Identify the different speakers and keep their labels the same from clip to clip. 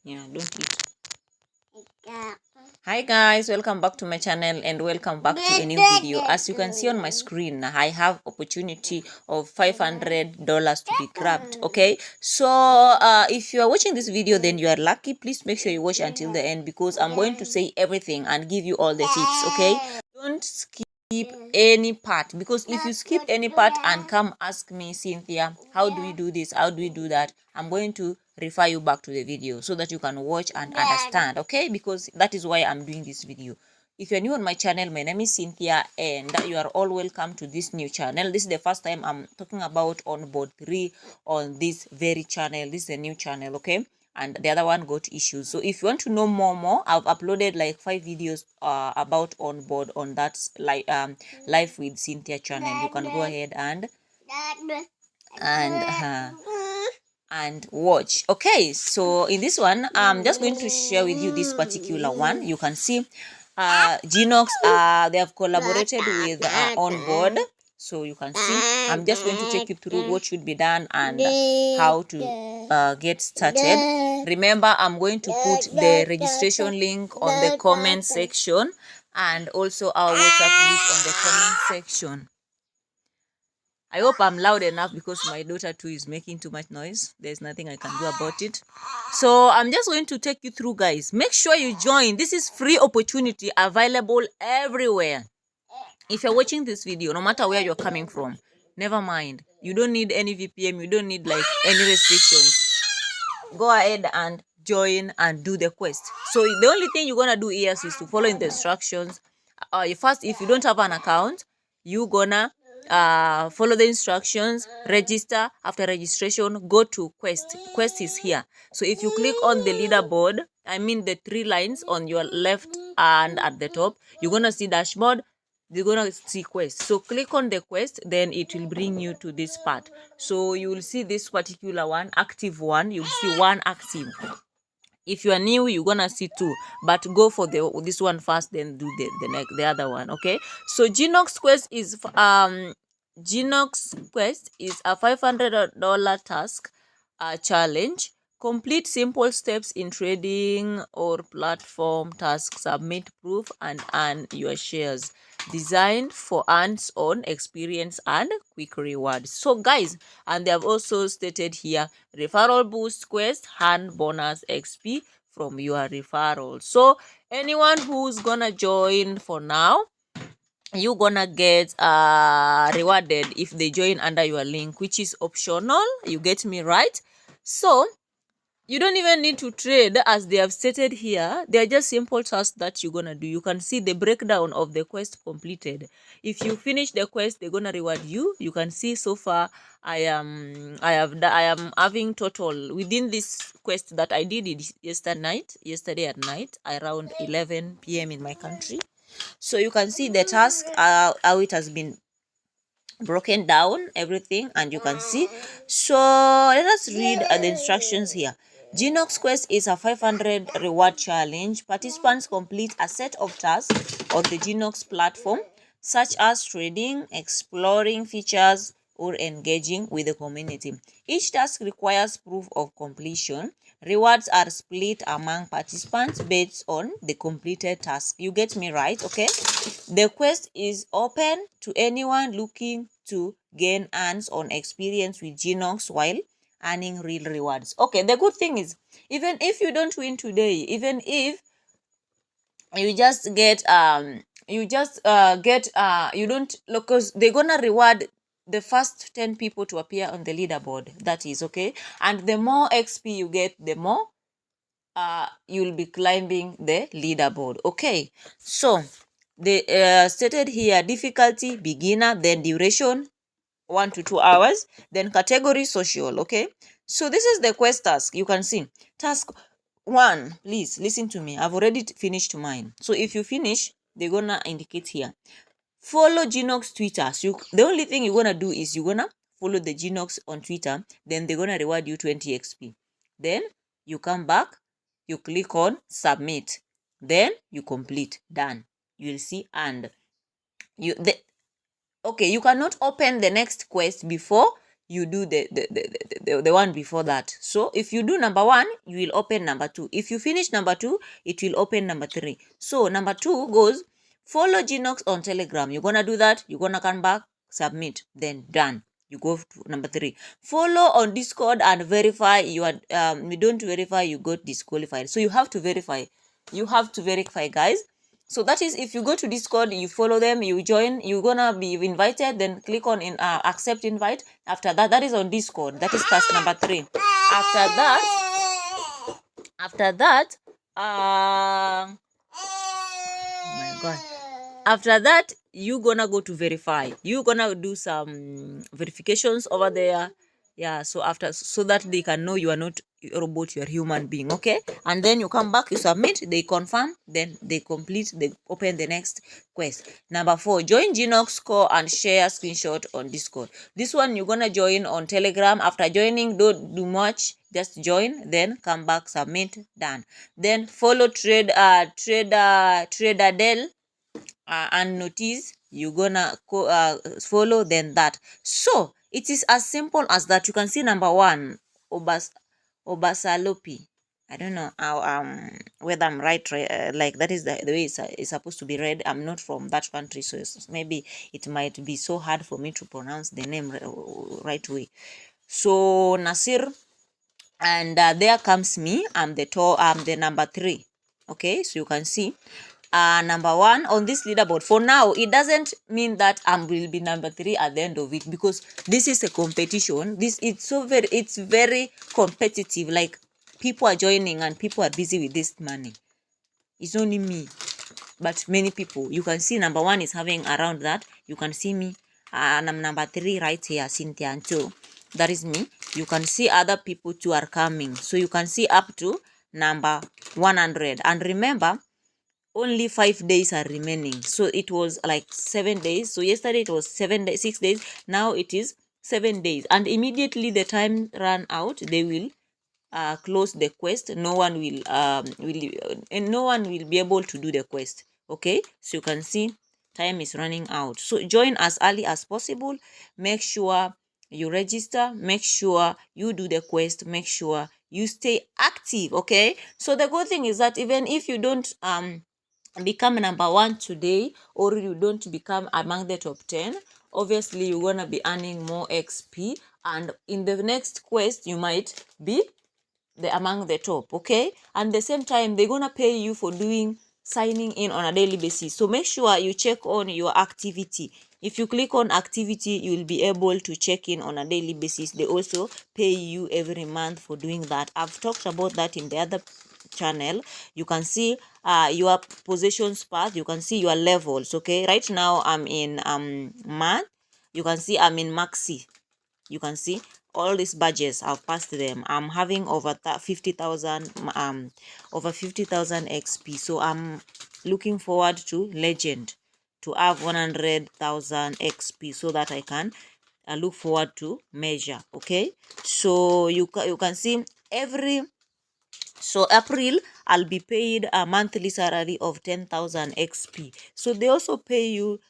Speaker 1: Yeah, don't eat. Hi guys, welcome back to my channel and welcome back to a new video. As you can see on my screen, I have opportunity of $500 to be grabbed. Okay, so if you are watching this video, then you are lucky. Please make sure you watch until the end because I'm going to say everything and give you all the tips. Okay, don't skip any part, because if you skip any part and come ask me, Cynthia, how do we do this, how do we do that, I'm going to refer you back to the video so that you can watch and understand. Okay, because that is why I'm doing this video. If you're new on my channel, my name is Cynthia and you are all welcome to this new channel. This is the first time I'm talking about onboard 3 on this very channel. This is a new channel. Okay, and the other one got issues. So if you want to know more, I've uploaded like 5 videos about onboard on that life with Cynthia channel. You can go ahead and and watch. Okay, so in this one I'm just going to share with you this particular one. You can see Genox, they have collaborated with onboard, so you can see I'm just going to take you through what should be done and how to get started. Remember, I'm going to put the registration link on the comment section and also our WhatsApp group on the comment section. I hope I'm loud enough because my daughter too is making too much noise. There's nothing I can do about it. So I'm just going to take you through, guys. Make sure you join. This is free opportunity available everywhere. If you're watching this video, no matter where you're coming from, never mind. You don't need any VPN. You don't need like any restrictions. Go ahead and join and do the quest. So the only thing you're gonna do here is to follow in the instructions. First, if you don't have an account, you gonna follow the instructions, register. After registration, go to quest is here. So if you click on the leaderboard, I mean the 3 lines on your left and at the top, you're gonna see dashboard. You're gonna see quest. So click on the quest, then it will bring you to this part. So you will see this particular one, active one. You'll see one active. If you are new, you're gonna see 2, but go for this one first, then do the other one. Okay, so Genox quest is a $500 task challenge. Complete simple steps in trading or platform tasks, submit proof and earn your shares. Designed for hands-on experience and quick rewards. So guys, and they have also stated here, referral boost quest, hand bonus XP from your referral. So anyone who's gonna join for now, you gonna get rewarded if they join under your link, which is optional. You get me right? So you don't even need to trade, as they have stated here. They are just simple tasks that you're gonna do. You can see the breakdown of the quest completed. If you finish the quest, they're gonna reward you. You can see so far I am having total within this quest that I did it yesterday at night around 11 p.m. in my country. So you can see the task, how it has been broken down, everything, and you can see. So let us read the instructions here. Genox quest is a 500 reward challenge. Participants complete a set of tasks on the Genox platform, such as trading, exploring features, or engaging with the community. Each task requires proof of completion. Rewards are split among participants based on the completed task. You get me right? Okay, the quest is open to anyone looking to gain hands-on experience with Genox while earning real rewards. Okay, the good thing is, even if you don't win today, even if you just get you don't, because they're gonna reward the first 10 people to appear on the leaderboard. That is okay. And the more XP you get, the more you'll be climbing the leaderboard. Okay, so they stated here difficulty beginner, then duration 1 to 2 hours, then category social. Okay, so this is the quest task. You can see task 1. Please listen to me, I've already finished mine. So if you finish, they're gonna indicate here, follow Genox Twitter. So the only thing you're gonna do is you're gonna follow the Genox on Twitter, then they're gonna reward you 20 XP. Then you come back, you click on submit, then you complete, done. You'll see. And okay, you cannot open the next quest before you do the one before that. So if you do number 1, you will open number 2. If you finish number 2, it will open number 3. So number 2 goes, follow Genox on Telegram. You're gonna do that, you're gonna come back, submit, then done. You go to number 3. Follow on Discord and verify. You don't verify, you got disqualified. So you have to verify. You have to verify, guys. So that is, if you go to Discord, you follow them, you join, you're gonna be invited, then click on accept invite. After that, that is on Discord. That is task number 3. After that, oh my god. After that, you gonna go to verify. You gonna do some verifications over there. Yeah, so that they can know you are not a robot, you are human being. Okay, and then you come back, you submit, they confirm, then they complete, they open the next quest. Number 4, join Genox call and share screenshot on Discord. This one you're gonna join on Telegram. After joining, don't do much, just join, then come back, submit, done. Then follow Trader Dell and notice, you gonna follow, then that. So it is as simple as that. You can see number 1, Obasalopi. I don't know how whether I'm right, like that is the way it's supposed to be read. I'm not from that country, so maybe it might be so hard for me to pronounce the name right way. So Nasir, and there comes me. I'm the number 3. Okay, so you can see number 1 on this leaderboard. For now, it doesn't mean that I will be number 3 at the end of it, because this is a competition. It's very competitive. Like, people are joining and people are busy with this money. It's only me, but many people. You can see number 1 is having around that. You can see me, and I'm number 3 right here, Cynthia and 2. That is me. You can see other people too are coming. So you can see up to number 100. And remember, only 5 days are remaining. So it was like 7 days. So yesterday it was 6 days. Now it is 7 days. And immediately the time ran out, they will close the quest. No one will be able to do the quest. Okay, so you can see time is running out. So join as early as possible. Make sure you register, make sure you do the quest, make sure you stay active. Okay, so the good thing is that even if you don't become number 1 today, or you don't become among the top 10, obviously you're gonna be earning more XP, and in the next quest you might be among the top. Okay, and the same time they're gonna pay you for signing in on a daily basis. So make sure you check on your activity. If you click on activity, you will be able to check in on a daily basis. They also pay you every month for doing that. I've talked about that in the other channel. You can see your possessions path, you can see your levels. Okay, right now I'm in math. You can see I'm in maxi. You can see all these badges, I've passed them. I'm having over 50,000 XP. So I'm looking forward to legend, to have 100,000 XP, so that I can look forward to measure. Okay, so you can see so April, I'll be paid a monthly salary of 10,000 XP. So they also pay you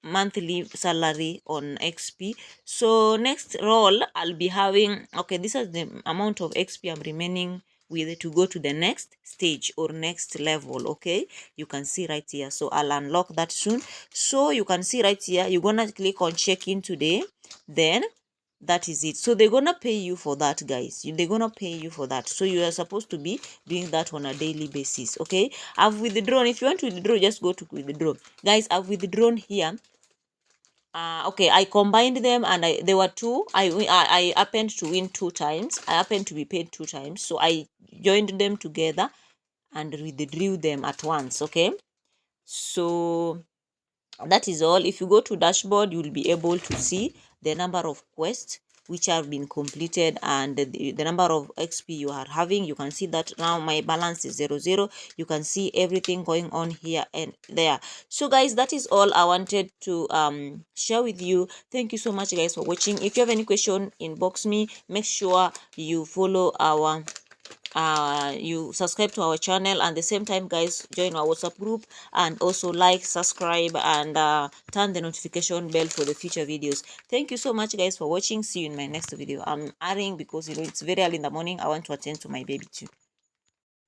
Speaker 1: monthly salary on XP. So next role, I'll be having, okay, this is the amount of XP I'm remaining with to go to the next stage or next level. Okay, you can see right here. So I'll unlock that soon. So you can see right here, you're gonna click on check in today, then that is it. So they're gonna pay you for that, guys. They're gonna pay you for that. So you are supposed to be doing that on a daily basis. Okay, I've withdrawn. If you want to withdraw, just go to withdraw, guys. I've withdrawn here. Okay, I combined them, and there were 2. I happened to win 2 times. I happened to be paid 2 times, so I joined them together and withdrew them at once. Okay, so that is all. If you go to dashboard, you will be able to see the number of quests which have been completed and the number of XP you are having. You can see that now my balance is 0. You can see everything going on here and there. So guys, that is all I wanted to share with you. Thank you so much, guys, for watching. If you have any question, inbox me. Make sure you follow our you subscribe to our channel, and the same time guys, join our WhatsApp group, and also like, subscribe, and turn the notification bell for the future videos. Thank you so much guys for watching. See you in my next video. I'm airing because it's very early in the morning. I want to attend to my baby too.